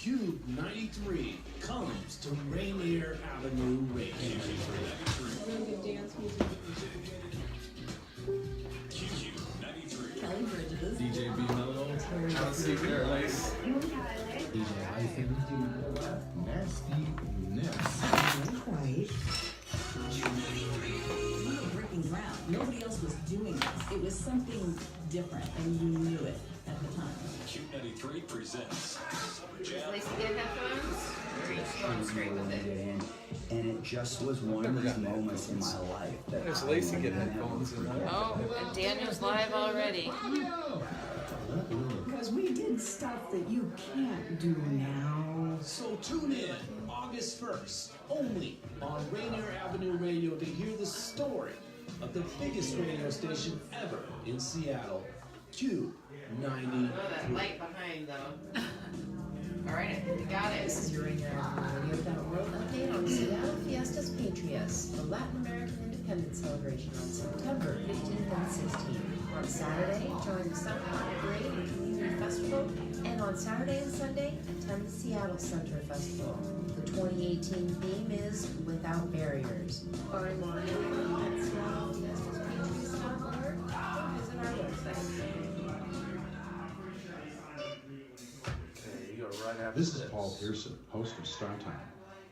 Cube 93 comes to Rainier Avenue Radio. Dance music. Cube 93. Kelly Bridges. DJ B Mellow. Have a seat there, Lacey. DJ Hyphen. Nastiness. White. We were breaking ground. Nobody else was doing this. It was something different, and you knew it at the time. Cube 93 presents Lacey, get headphones? Or are you just going straight with it? And it just was one of those moments in my life that There's Lacey getting headphones. Oh, and Daniel's live already. Because we did stuff that you can't do now. So tune in August 1st, only on Rainier Avenue Radio to hear the story of the biggest radio station ever in Seattle, Cube 93. Oh, that light behind though. All right, I think we got it. This is your RainierAvenueRadio.World update on Seattle Fiestas Patrias, the Latin American Independence Celebration on September 15th and 16th. On Saturday, join the Sunflower Parade and Community Festival, and on Saturday and Sunday, attend the Seattle Center Festival. The 2018 theme is Without Barriers. Find more info at SeattleFiestasPatrias.org or visit our website. This is Paul Pearson, host of Star Time.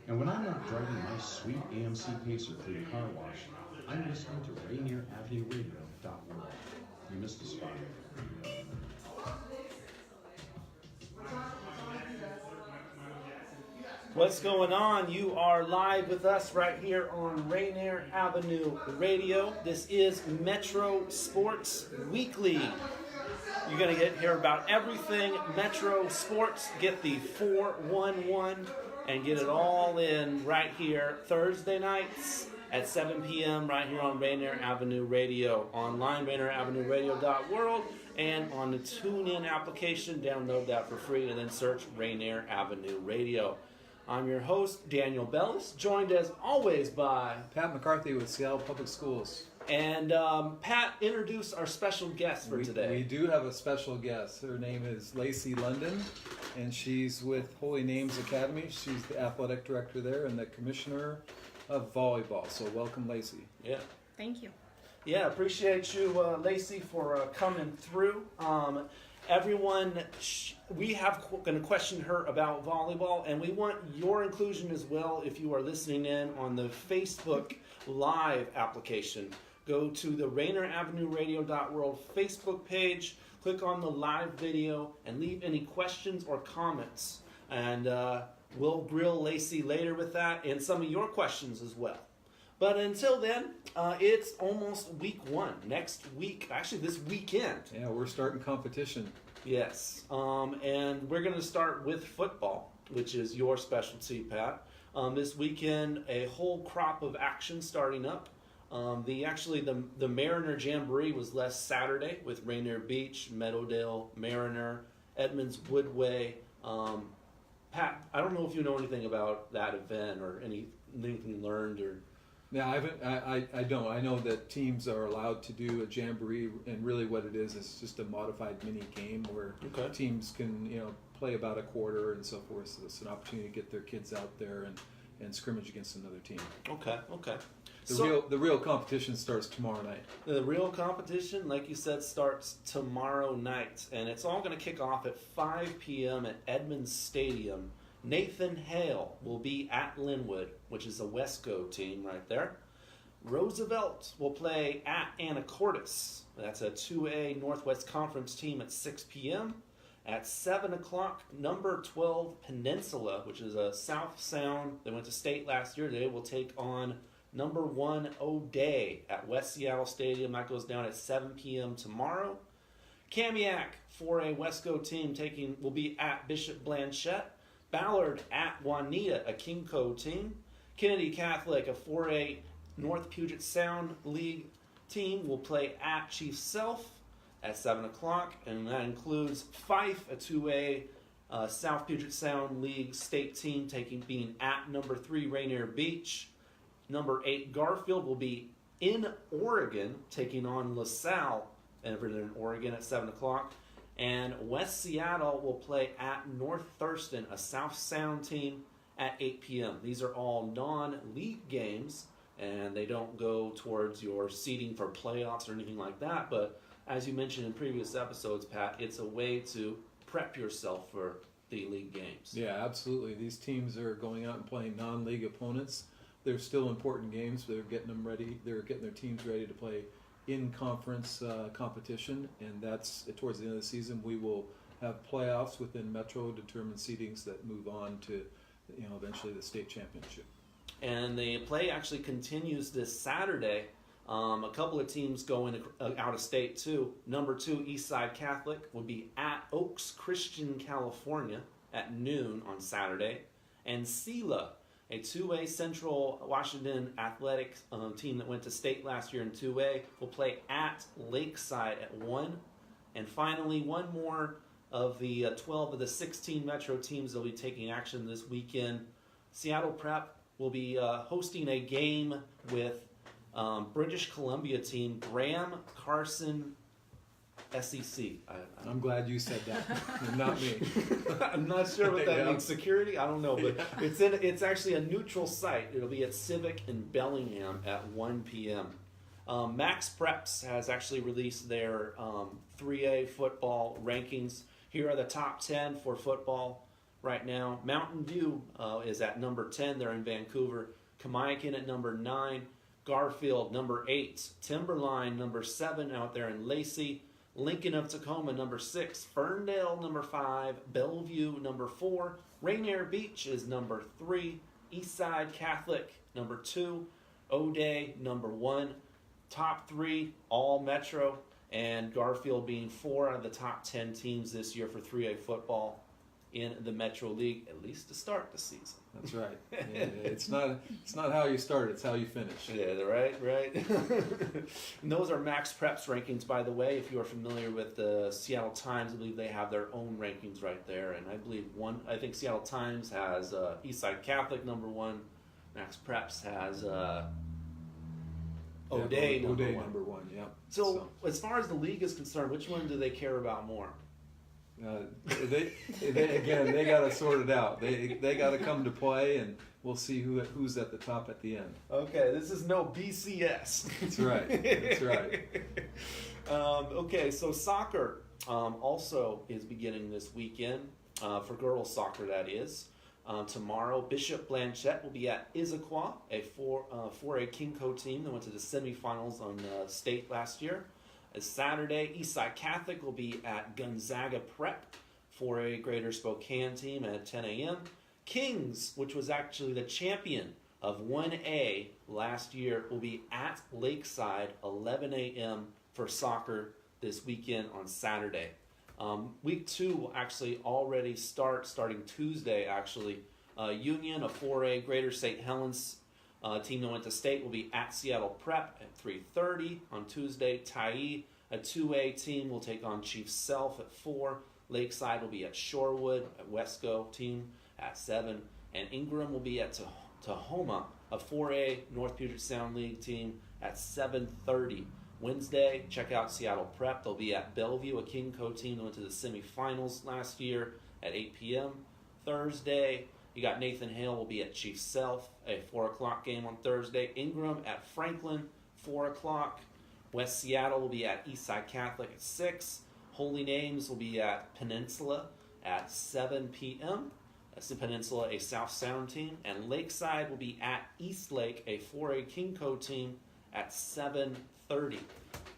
And when I'm not driving my sweet AMC Pacer through the car wash, I'm listening to RainierAvenueRadio.World. You missed a spot. What's going on? You are live with us right here on Rainier Avenue Radio. This is Metro Sports Weekly. You're going to hear about everything Metro Sports. Get the 411 and get it all in right here Thursday nights at 7 p.m. right here on Rainier Avenue Radio. Online, RainierAvenueRadio.World, and on the TuneIn application. Download that for free and then search Rainier Avenue Radio. I'm your host, Daniel Bellis, joined as always by Pat McCarthy with Seattle Public Schools. And Pat, introduce our special guest for today. We do have a special guest. Her name is Lacey London, and she's with Holy Names Academy. She's the athletic director there and the commissioner of volleyball. So welcome, Lacey. Yeah. Thank you. Yeah, appreciate you, Lacey, for coming through. Everyone, we have going to question her about volleyball, and we want your inclusion as well if you are listening in on the Facebook Live application. Go to the RainierAvenueRadio.World Facebook page, click on the live video, and leave any questions or comments. And we'll grill Lacey later with that and some of your questions as well. But until then, it's almost week one. Next week, actually this weekend. Yeah, we're starting competition. Yes, and we're going to start with football, which is your specialty, Pat. This weekend, a whole crop of action starting up. The Mariner Jamboree was last Saturday with Rainier Beach, Meadowdale, Mariner, Edmonds Woodway. Pat, I don't know if you know anything about that event or anything learned or. Yeah, I don't. I know that teams are allowed to do a jamboree, and really what it is just a modified mini game where teams can play about a quarter and so forth. So it's an opportunity to get their kids out there and scrimmage against another team. Okay. The real competition starts tomorrow night. The real competition, like you said, starts tomorrow night, and it's all going to kick off at 5 p.m. at Edmonds Stadium. Nathan Hale will be at Linwood, which is a Wesco team right there. Roosevelt will play at Anacortes. That's a 2A Northwest Conference team at 6 p.m. At 7 o'clock, number 12 Peninsula, which is a South Sound. They went to state last year. They will take on number 1 O'Day at West Seattle Stadium. That goes down at 7 p.m. tomorrow. Kamiak, 4A Wesco team, will be at Bishop Blanchette. Ballard at Juanita, a Kimco team. Kennedy Catholic, a 4A North Puget Sound League team, will play at Chief Self at 7 o'clock. And that includes Fife, a 2A South Puget Sound League state team, being at number 3 Rainier Beach. Number 8 Garfield will be in Oregon, taking on LaSalle, in Oregon at 7 o'clock. And West Seattle will play at North Thurston, a South Sound team, at 8 p.m. These are all non-league games, and they don't go towards your seeding for playoffs or anything like that. But as you mentioned in previous episodes, Pat, it's a way to prep yourself for the league games. Yeah, absolutely. These teams are going out and playing non-league opponents. They're still important games. They're getting them ready. They're getting their teams ready to play in-conference competition, and that's towards the end of the season. We will have playoffs within Metro, determined seedings that move on to, eventually the state championship. And the play actually continues this Saturday. A couple of teams going out of state too. Number 2, Eastside Catholic will be at Oaks Christian, California at noon on Saturday. And SELA, a 2A Central Washington athletic team that went to state last year in 2A, will play at Lakeside at 1. And finally, one more of the 12 of the 16 Metro teams that will be taking action this weekend. Seattle Prep will be hosting a game with British Columbia team Graham Carson SEC. I'm glad you said that, and not me. I'm not sure what that means. Security? I don't know, but it's actually a neutral site. It'll be at Civic in Bellingham at 1 p.m. Max Preps has actually released their 3A football rankings. Here are the top 10 for football right now. Mountain View is at number 10. They're in Vancouver. Kamiakin at number 9. Garfield, number 8. Timberline, number 7, out there in Lacey. Lincoln of Tacoma, number 6. Ferndale, number 5. Bellevue, number 4. Rainier Beach is number 3. Eastside Catholic, number 2. O'Day, number 1. Top 3, all Metro. And Garfield being 4 out of the top 10 teams this year for 3A football in the Metro League, at least to start the season. That's right. Yeah, it's not how you start, it's how you finish. Yeah, right. And those are Max Preps rankings, by the way. If you are familiar with the Seattle Times, I believe they have their own rankings right there. And I think Seattle Times has Eastside Catholic number 1. Max Preps has O'Day number 1. Number 1, yeah. So as far as the league is concerned, which one do they care about more? They got to sort it out. They got to come to play, and we'll see who's at the top at the end. Okay, this is no BCS. That's right. That's right. Okay, so soccer also is beginning this weekend for girls soccer. That is tomorrow. Bishop Blanchette will be at Issaquah, a 4A Kingco team that went to the semifinals on state last year. Saturday, Eastside Catholic will be at Gonzaga Prep for a Greater Spokane team at 10 a.m. Kings, which was actually the champion of 1A last year, will be at Lakeside 11 a.m. for soccer this weekend on Saturday. Week 2 will actually already starting Tuesday actually. Union, a 4A Greater St. Helens team that went to state, will be at Seattle Prep at 3:30 on Tuesday. Tyee, a 2A team, will take on Chief Self at 4. Lakeside will be at Shorewood, at Wesco team at 7. And Ingram will be at Tahoma, a 4A North Puget Sound League team at 7:30. Wednesday, check out Seattle Prep. They'll be at Bellevue, a Kingco team that went to the semifinals last year at 8 p.m. Thursday, you got Nathan Hale will be at Chief Self, a 4 o'clock game on Thursday. Ingram at Franklin, 4 o'clock. West Seattle will be at Eastside Catholic at 6. Holy Names will be at Peninsula at 7 p.m. That's the Peninsula, a South Sound team. And Lakeside will be at Eastlake, a 4A Kingco team at 7:30.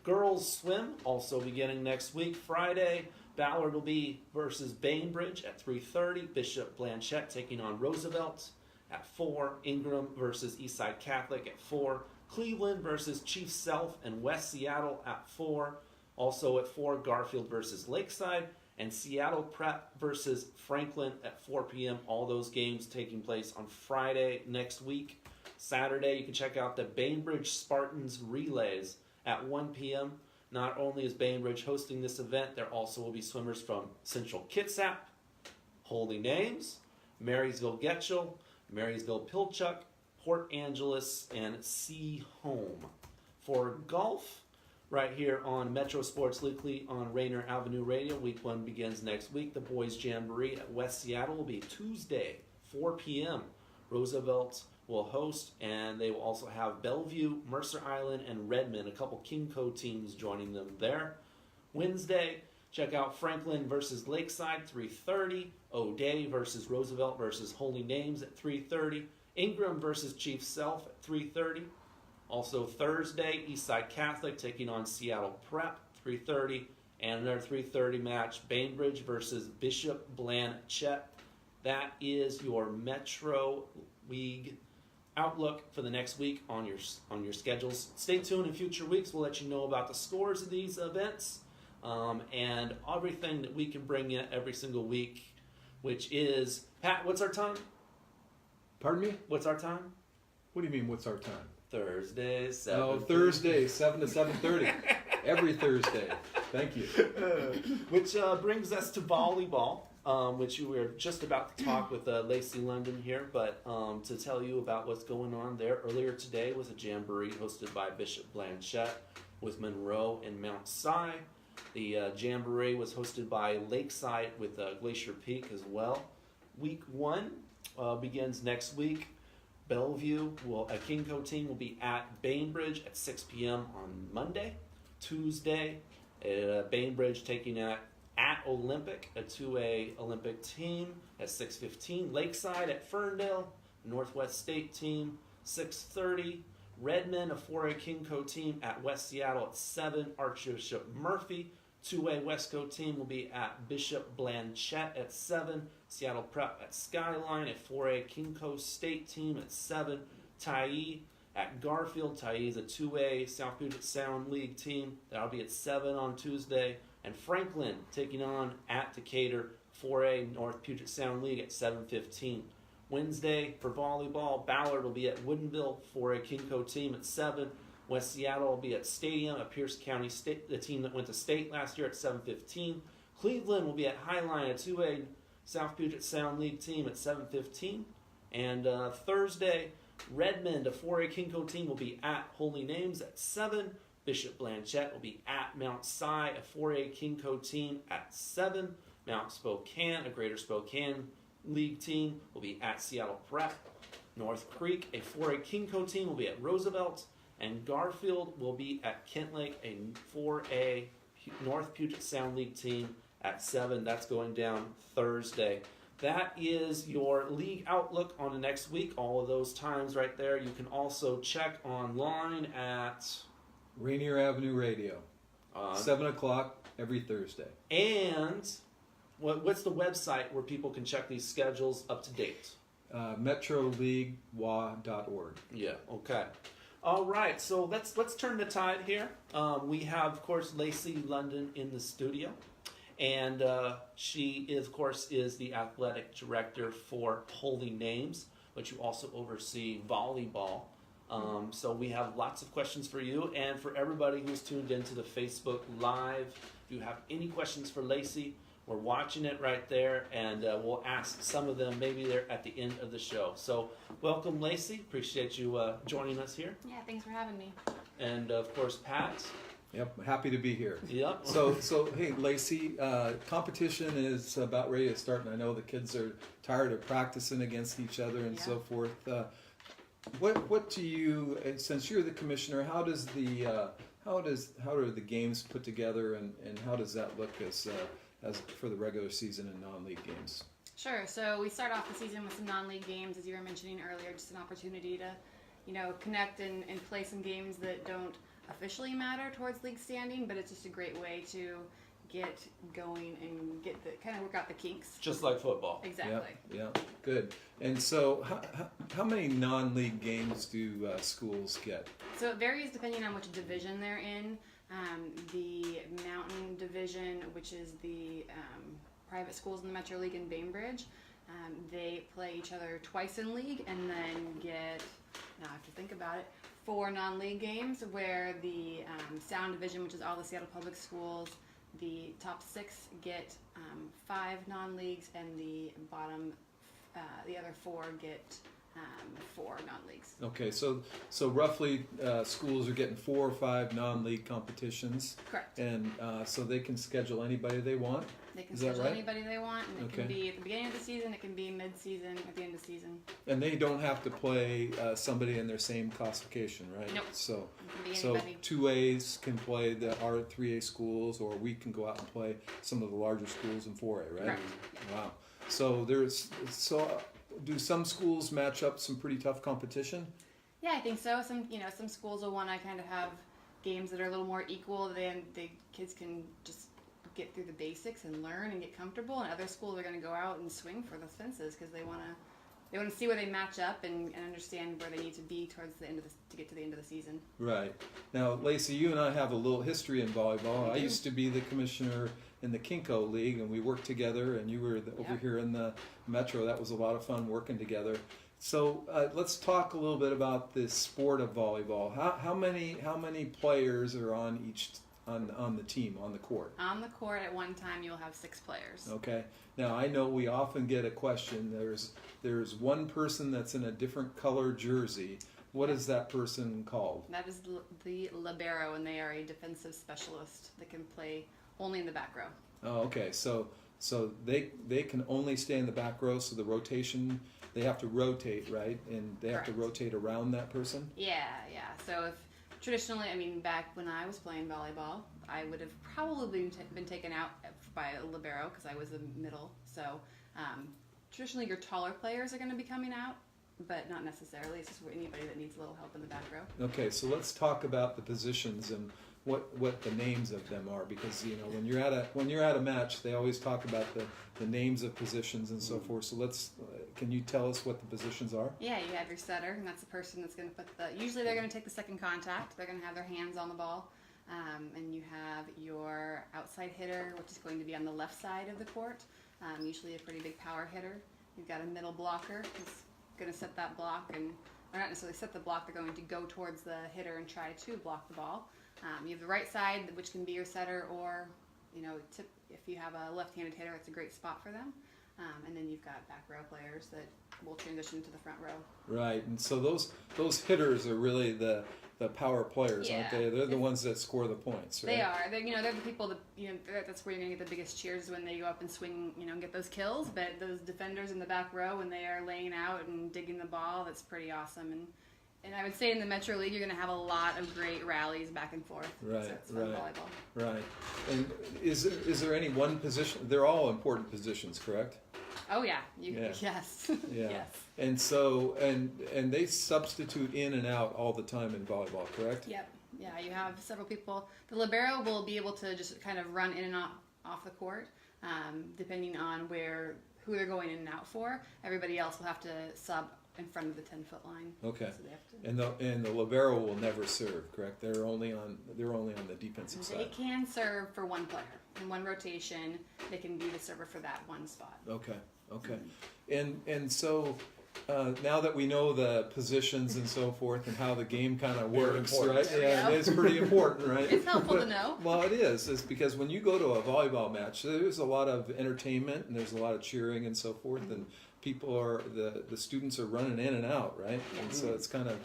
Girls swim also beginning next week. Friday, Ballard will be versus Bainbridge at 3:30. Bishop Blanchette taking on Roosevelt at 4. Ingram versus Eastside Catholic at 4. Cleveland versus Chief Self and West Seattle at 4. Also at 4, Garfield versus Lakeside. And Seattle Prep versus Franklin at 4 p.m. All those games taking place on Friday next week. Saturday, you can check out the Bainbridge Spartans Relays at 1 p.m. Not only is Bainbridge hosting this event, there also will be swimmers from Central Kitsap, Holy Names, Marysville Getchell, Marysville Pilchuck, Port Angeles, and Sea Home. For golf, right here on Metro Sports Weekly on Rainier Avenue Radio. Week 1 begins next week. The Boys Jamboree at West Seattle will be Tuesday, 4 p.m. Roosevelt will host, and they will also have Bellevue, Mercer Island, and Redmond, a couple KingCo teams joining them there. Wednesday, check out Franklin versus Lakeside, 3:30. O'Day versus Roosevelt versus Holy Names at 3:30. Ingram versus Chief Self at 3:30. Also Thursday, Eastside Catholic taking on Seattle Prep, 3:30. And another 3:30 match, Bainbridge versus Bishop Blanchette. That is your Metro League outlook for the next week on your schedules. Stay tuned in future weeks. We'll let you know about the scores of these events and everything that we can bring you every single week, which is, Pat, what's our time? Pardon me? What's our time? What do you mean, what's our time? Thursday, 7. Oh, Thursday, 7 to 7:30. Every Thursday. Thank you. Which brings us to volleyball, which we were just about to talk with Lacey London here, but to tell you about what's going on there. Earlier today was a jamboree hosted by Bishop Blanchette with Monroe and Mount Si. The jamboree was hosted by Lakeside with Glacier Peak as well. Week 1 begins next week. Bellevue, a KingCo team, will be at Bainbridge at 6 p.m. on Monday. Tuesday, Bainbridge taking at Olympic, a 2A Olympic team at 6:15. Lakeside at Ferndale, Northwest State team, 6:30. Redmond, a 4A KingCo team at West Seattle at 7. Archbishop Murphy, 2A Westco team, will be at Bishop Blanchette at 7. Seattle Prep at Skyline, a 4A KingCo State team at 7. Tyee at Garfield. Tyee is a 2A South Puget Sound League team. That'll be at 7 on Tuesday. And Franklin taking on at Decatur, 4A North Puget Sound League at 7:15. Wednesday for volleyball, Ballard will be at Woodinville, 4A KingCo team at 7. West Seattle will be at Stadium, a Pierce County State, the team that went to state last year, at 7:15. Cleveland will be at Highline, a 2A South Puget Sound League team at 7:15. And Thursday, Redmond, a 4A KingCo team, will be at Holy Names at 7. Bishop Blanchette will be at Mount Si, a 4A KingCo team at 7. Mount Spokane, a Greater Spokane League team, will be at Seattle Prep. North Creek, a 4A KingCo team, will be at Roosevelt. And Garfield will be at Kent Lake, a 4A North Puget Sound League team at 7. That's going down Thursday. That is your league outlook on the next week. All of those times right there. You can also check online at Rainier Avenue Radio. 7 o'clock every Thursday. And what's the website where people can check these schedules up to date? MetroLeagueWA.World. Yeah, okay. All right, so let's turn the tide here. We have, of course, Lacey London in the studio. And she, of course, is the athletic director for Holy Names, but you also oversee volleyball. So we have lots of questions for you and for everybody who's tuned into the Facebook Live. If you have any questions for Lacey, we're watching it right there, and we'll ask some of them maybe they're at the end of the show. So welcome, Lacey. Appreciate you joining us here. Yeah, thanks for having me. And, of course, Pat. Yep, happy to be here. Yep. So hey, Lacey, competition is about ready to start, and I know the kids are tired of practicing against each other and so forth. What do you, since you're the commissioner, how are the games put together, and how does that look as for the regular season and non-league games? Sure. So we start off the season with some non-league games, as you were mentioning earlier, just an opportunity to, connect and play some games that don't officially matter towards league standing, but it's just a great way to get going and kind of work out the kinks. Just like football. Exactly. Yeah, good. And so how many non-league games do schools get? So it varies depending on which division they're in. The Mountain Division, which is the private schools in the Metro League in Bainbridge, they play each other twice in league and then get, now I have to think about it, 4 non-league games, where the Sound Division, which is all the Seattle Public Schools, the top 6 get 5 non-leagues, and the bottom the other 4 get 4 non-leagues. Okay, so roughly schools are getting 4 or 5 non-league competitions. Correct. And so they can schedule anybody they want. They can Is that schedule right? anybody they want, and it Okay. can be at the beginning of the season, it can be mid-season, at the end of the season. And they don't have to play somebody in their same classification, right? Nope. So, It can be so anybody. 2As can play our 3A schools, or we can go out and play some of the larger schools in 4A, right? Correct. Wow. So do some schools match up some pretty tough competition? Yeah, I think so. Some schools will want to kind of have games that are a little more equal. Then the kids can just get through the basics and learn and get comfortable. And other schools are going to go out and swing for the fences because they want to see where they match up and understand where they need to be towards the end to get to the end of the season. Right. Now, Lacey, you and I have a little history in volleyball. I used to be the commissioner in the Kinko League, and we worked together, and you were over here in the Metro. That was a lot of fun working together. So let's talk a little bit about the sport of volleyball. How many players are on the team, on the court? On the court at one time, you'll have 6 players. Okay. Now, I know we often get a question. There's one person that's in a different color jersey. What is that person called? That is the libero, and they are a defensive specialist that can play only in the back row. Oh, okay. So they can only stay in the back row. So the rotation, they have to rotate, right? And they have to Correct. rotate around that person. Yeah. So if traditionally, back when I was playing volleyball, I would have probably been taken out by a libero because I was a middle. So traditionally, your taller players are going to be coming out, but not necessarily. It's just anybody that needs a little help in the back row. Okay, so let's talk about the positions and what the names of them are, because when you're at a match, they always talk about the names of positions and so forth. So can you tell us what the positions are? Yeah, you have your setter, and that's the person that's going to usually they're going to take the second contact. They're going to have their hands on the ball. And you have your outside hitter, which is going to be on the left side of the court, usually a pretty big power hitter. You've got a middle blocker who's going to set that block, or not necessarily set the block, they're going to go towards the hitter and try to block the ball. You have the right side, which can be your setter, or if you have a left-handed hitter, it's a great spot for them. And then you've got back row players that will transition to the front row. Right, and so those hitters are really the power players, aren't they? They're the ones that score the points, right? They are. They're the people that that's where you're gonna get the biggest cheers when they go up and swing, and get those kills. But those defenders in the back row, when they are laying out and digging the ball, that's pretty awesome. And I would say in the Metro League, you're gonna have a lot of great rallies back and forth. Right, So it's fun volleyball. Right. And is there any one position? They're all important positions, correct? Oh yeah. Yeah. Yes. Yeah. Yes. And so and they substitute in and out all the time in volleyball, correct? Yep. Yeah, you have several people. The libero will be able to just kind of run in and off the court, depending on who they're going in and out for. Everybody else will have to sub in front of the 10-foot line. Okay. So they have to, And the libero will never serve, correct? They're only on the defensive they side. can serve for one player. In one rotation, they can be the server for that one spot. Okay. And so now that we know the positions and so forth and how the game kind of works, right? Yeah, it's pretty important, right? It's helpful to know. Well, it is. It's because when you go to a volleyball match, there's a lot of entertainment and there's a lot of cheering and so forth, and people the students are running in and out, right? And so it's kind of,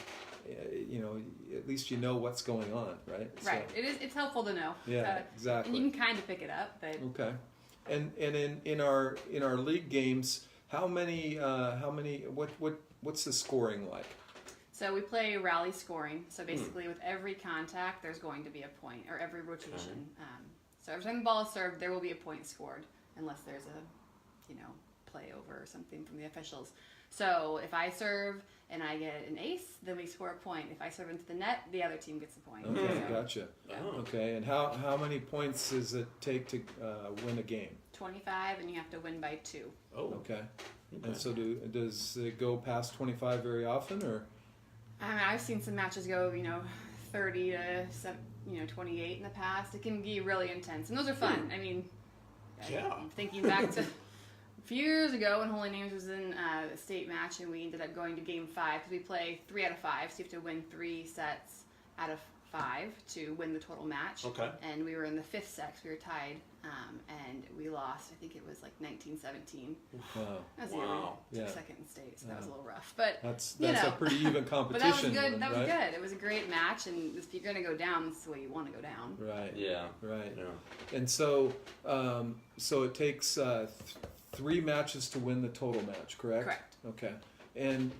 at least you know what's going on, right? Right. So, It's helpful to know. Yeah, exactly. And you can kind of pick it up, but okay. And in our league games, what's the scoring like? so we play rally scoring. So basically, with every contact, there's going to be a point, or every rotation. So every time the ball is served, there will be a point scored, unless there's a, play over or something from the officials. So if I serve and I get an ace, then we score a point. If I serve into the net, the other team gets a point. Okay, So, gotcha. yeah. Okay, and how many points does it take to win a game? 25, and you have to win by 2. Oh. Okay. And so does it go past 25 very often, or? I've seen some matches go, 30 to 28 in the past. It can be really intense, and those are fun. I'm thinking back to a few years ago when Holy Names was in a state match, and we ended up going to game 5 because we play 3 out of 5, so you have to win 3 sets out of 5 to win the total match. Okay. And we were in the 5th set. We were tied, and we lost. I think it was like 19-17. Wow. That was Wow. the year we took Yeah. 2nd in state, so that was a little rough. But That's you know. a pretty even But competition. that was good. one, That was right? good. It was a great match, and if you're going to go down, this is the way you want to go down. Right. Yeah. Right. Yeah. And so, so it takes 3 matches to win the total match, correct? Correct. Okay. And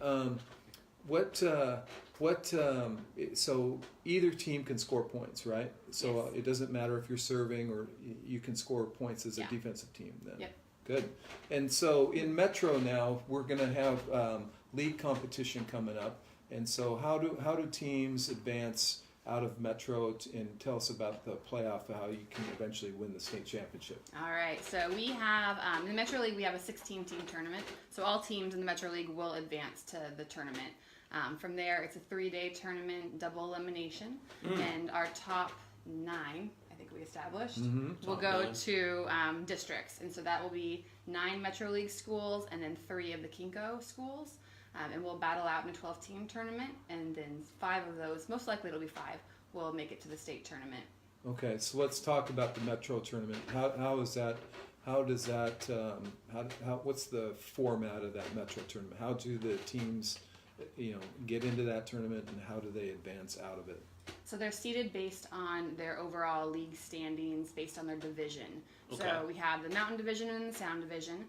so either team can score points, right? So Yes. it doesn't matter if you're serving or you can score points as a Yeah. defensive team then. Yep. Good. And so in Metro now, we're going to have league competition coming up. And so how do teams advance out of Metro, and tell us about the playoff, how you can eventually win the state championship. All right, so we have, in the Metro League, we have a 16-team tournament. So all teams in the Metro League will advance to the tournament. From there, it's a 3-day tournament, double elimination. And our top 9, I think we established, will Top go 9. to districts. And so that will be 9 Metro League schools and then 3 of the Kinko schools. And we'll battle out in a 12-team tournament, and then 5 of those, most likely it'll be 5, will make it to the state tournament. Okay, so let's talk about the Metro tournament. How is that? How does that? What's the format of that Metro tournament? How do the teams, get into that tournament, and how do they advance out of it? So they're seeded based on their overall league standings, based on their division. Okay. So we have the Mountain Division and the Sound Division.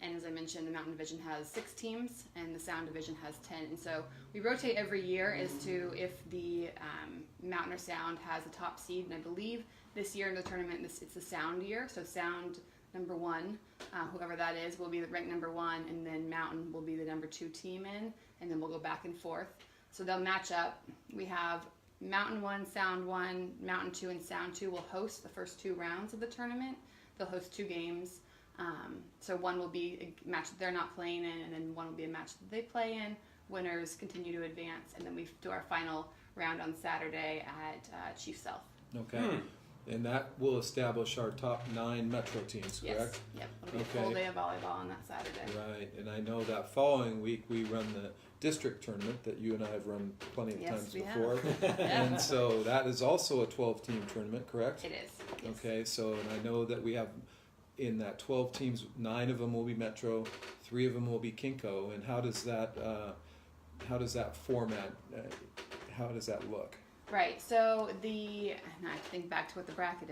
And as I mentioned, the Mountain Division has 6 teams, and the Sound Division has 10. And so we rotate every year as to if the Mountain or Sound has a top seed. And I believe this year in the tournament, it's the Sound year. So Sound number 1, whoever that is, will be the ranked number 1, and then Mountain will be the number 2 team in, and then we'll go back and forth. So they'll match up. We have Mountain 1, Sound 1, Mountain 2, and Sound 2 will host the first 2 rounds of the tournament. They'll host 2 games. So one will be a match that they're not playing in, and then one will be a match that they play in. Winners continue to advance, and then we do our final round on Saturday at Chief Self. Okay. And that will establish our top 9 Metro teams, correct? Yes. Yep. It'll be Okay. a full day of volleyball on that Saturday. Right. And I know that following week we run the district tournament that you and I have run plenty of Yes, times we before. have. And so that is also a 12-team tournament, correct? It is. Yes. Okay, so and I know that we have in that 12 teams, 9 of them will be Metro, 3 of them will be Kinko. And how does that format? How does that look? Right. So and I have to think back to what the bracket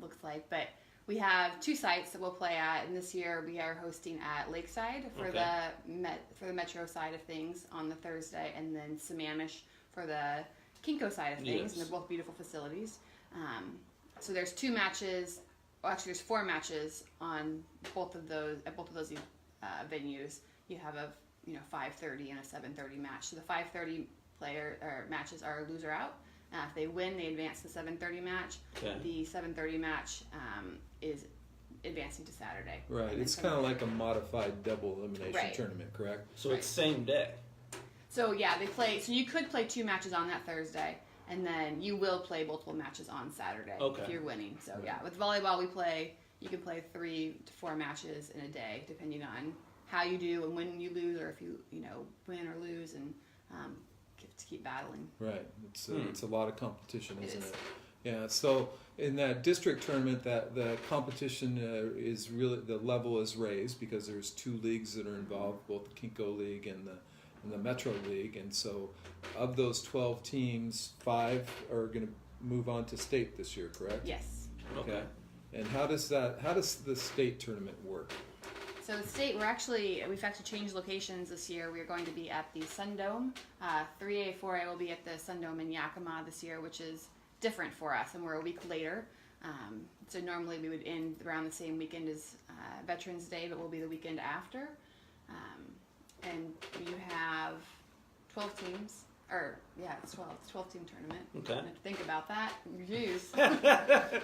looks like, but we have 2 sites that we'll play at, and this year we are hosting at Lakeside for the Metro side of things on the Thursday, and then Sammamish for the Kinko side of things, Yes. and they're both beautiful facilities. So there's 2 matches. Well, actually, there's 4 matches on both of those venues. You have a 5:30 and a 7:30 match. So the 5:30 matches are loser out. If they win, they advance to the 7:30 match. Okay. The 7:30 match is advancing to Saturday. Right, And it's then kind of from like a modified double elimination Right. tournament, correct? So it's same day. So yeah, they play. So you could play 2 matches on that Thursday, and then you will play multiple matches on Saturday Okay. if you're winning. So yeah, with volleyball you can play 3 to 4 matches in a day, depending on how you do and when you lose, or if you win or lose, and to keep battling. Right, it's a lot of competition, It isn't is. it? Yeah. So in that district tournament, that the competition is really, the level is raised because there's 2 leagues that are involved, both the Kinko League and the Metro League, and so of those 12 teams, 5 are going to move on to state this year, correct? Yes. Okay. And how does the state tournament work? So the state, we've actually changed locations this year. We're going to be at the Sun Dome. 3A, 4A will be at the Sun Dome in Yakima this year, which is different for us, and we're a week later. So normally we would end around the same weekend as Veterans Day, but we'll be the weekend after. And you have 12 teams. It's 12. It's a 12-team tournament. Okay. I have to think about that. Jeez.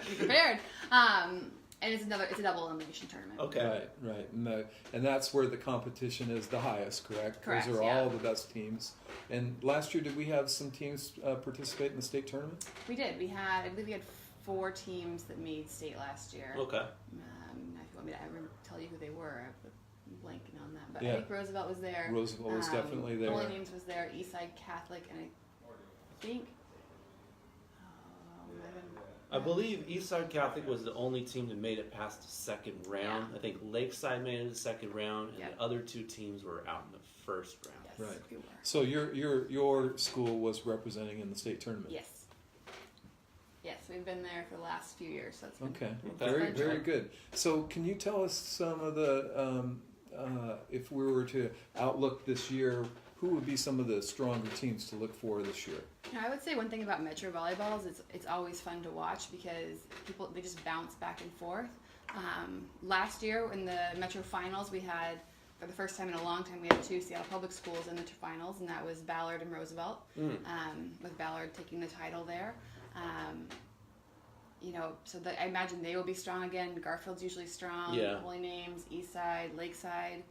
Be prepared. And it's a double elimination tournament. Okay. Right. And that's where the competition is the highest, correct? Correct, Those are yeah. all the best teams. And last year, did we have some teams participate in the state tournament? We did. I believe we had 4 teams that made state last year. Okay. If you want me to tell you who they were, I'm blanking on that. But Yeah. I think Roosevelt was there. Roosevelt was definitely there. Holy Names was there. Eastside Catholic, and I think I believe Eastside Catholic was the only team that made it past the second round. Yeah. I think Lakeside made it the second round, and Yeah. the other two teams were out in the first round. Yes, Right. we were. So your school was representing in the state tournament. Yes. Yes, we've been there for the last few years. So that's been Okay. Okay. Very very good. So can you tell us some of the if we were to outlook this year, who would be some of the stronger teams to look for this year? You know, I would say one thing about Metro Volleyball is it's always fun to watch because they just bounce back and forth. Last year in the Metro Finals, we had, for the first time in a long time, we had 2 Seattle Public Schools in the finals, and that was Ballard and Roosevelt, with Ballard taking the title there. You know, so I imagine they will be strong again. Garfield's usually strong. Yeah. Holy Names, Eastside, Lakeside,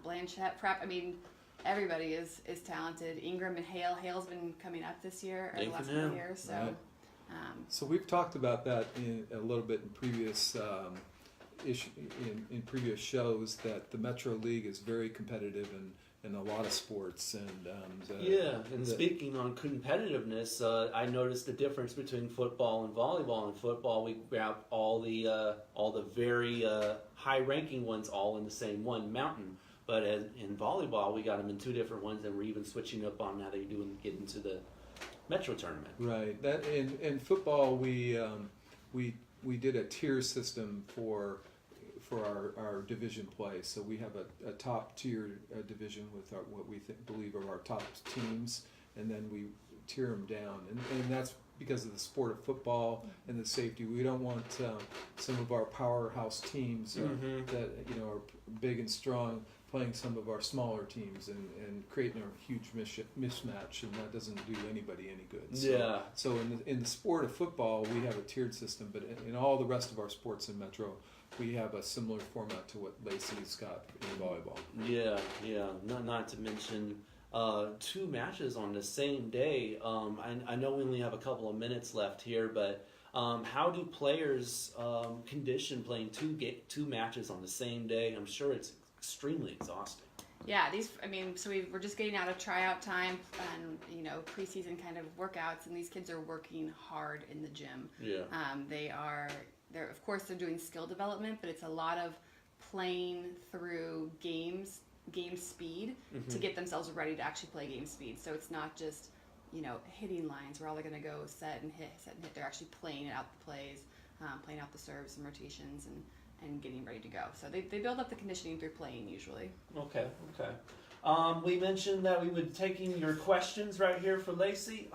Blanchette, Prep. I mean, everybody is talented. Ingram and Hale. Hale's been coming up this year, or the last couple of years. So, Right. So we've talked about that a little bit in previous in previous shows, that the Metro League is very competitive in a lot of sports. And Speaking on competitiveness, I noticed the difference between football and volleyball. In football, we grab all the very high-ranking ones all in the same one mountain. But in volleyball, we got them in 2 different ones, and we're even switching up on how they do and get into the Metro tournament. Right. That in football, we did a tier system for our division play. So we have a top tier division with what we believe are our top teams, and then we tier them down. And that's because of the sport of football and the safety. We don't want some of our powerhouse teams that are big and strong playing some of our smaller teams and creating a huge mismatch, and that doesn't do anybody any good. So in the sport of football, we have a tiered system, but in all the rest of our sports in Metro, we have a similar format to what Lacey's got in volleyball. Yeah. Not to mention 2 matches on the same day. I know we only have a couple of minutes left here, but how do players condition playing 2 matches on the same day? I'm sure it's extremely exhausting. Yeah, so we're just getting out of tryout time and, preseason kind of workouts, and these kids are working hard in the gym. Yeah. They're of course they're doing skill development, but it's a lot of playing through game speed to get themselves ready to actually play game speed. So it's not just, hitting lines where all they're going to go set and hit. They're actually playing out the plays, playing out the serves and rotations, and getting ready to go. So they build up the conditioning through playing usually. Okay. We mentioned that we would be taking your questions right here for Lacey.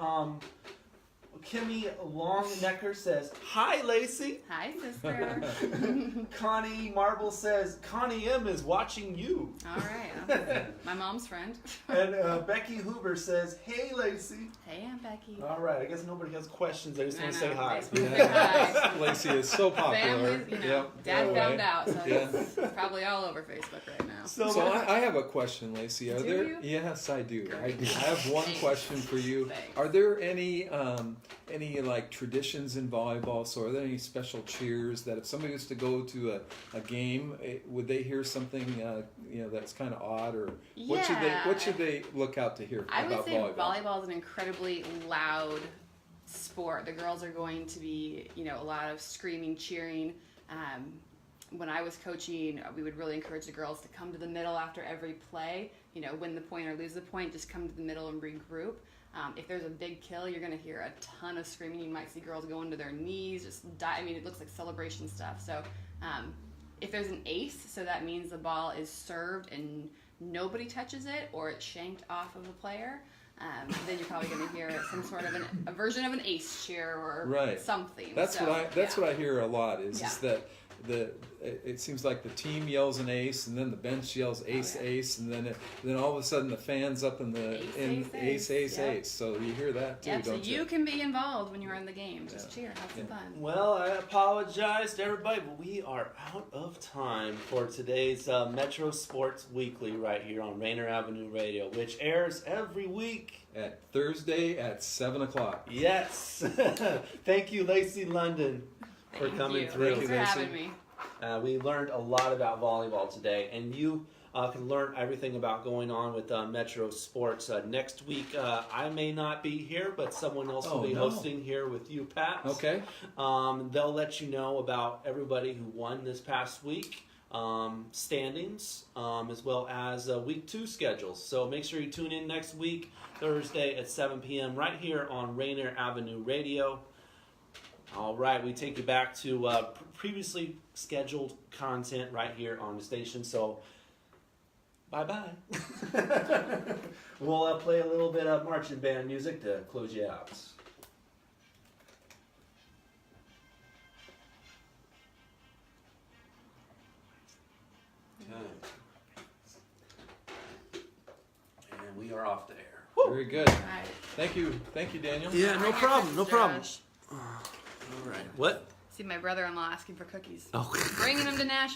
Kimmy Longnecker says, "Hi, Lacey." Hi, sister. Connie Marble says, "Connie M is watching you." All right. My mom's friend. And Becky Hoover says, "Hey, Lacey." Hey, Aunt Becky. All right. I guess nobody has questions. I just want to say hi. Lacey is so popular. Families, Dad found out, so it's probably all over Facebook right now. So I have a question, Lacey. Do you? Yes, I do. Great. I have one question for you. Thanks. Are there any like traditions in volleyball? So are there any special cheers that if somebody was to go to a game, would they hear something that's kind of odd, or what should they look out to hear I would about say volleyball is an incredibly loud sport. The girls are going to be, a lot of screaming, cheering. When I was coaching, we would really encourage the girls to come to the middle after every play. Win the point or lose the point, just come to the middle and regroup. If there's a big kill, you're going to hear a ton of screaming. You might see girls going to their knees, just die. It looks like celebration stuff. So if there's an ace, so that means the ball is served and nobody touches it, or it's shanked off of a player, then you're probably going to hear some sort of a version of an ace cheer or something. That's what I hear a lot is that it seems like the team yells an ace, and then the bench yells ace, and then all of a sudden the fans up in the ace. So you hear that too, don't you? So you can be involved when you're in the game. Just cheer, have some fun. Well, I apologize to everybody, but we are out of time for today's Metro Sports Weekly right here on Rainier Avenue Radio, which airs every week at Thursday at 7:00. Yes. Thank you, Lacey London, for coming through. Thanks for having me. We learned a lot about volleyball today, and you can learn everything about going on with Metro Sports. Next week, I may not be here, but someone else will be hosting here with you, Pat. Okay. They'll let you know about everybody who won this past week, standings, as well as week 2 schedules. So make sure you tune in next week, Thursday at 7 p.m. right here on Rainier Avenue Radio. All right, we take you back to previously scheduled content right here on the station. So, bye-bye. We'll play a little bit of marching band music to close you out. Okay. And we are off the air. Very good. All right. Thank you, Daniel. Yeah, no problem, no problem. All right. What? See my brother-in-law asking for cookies. Oh. Bringing them to Nashville.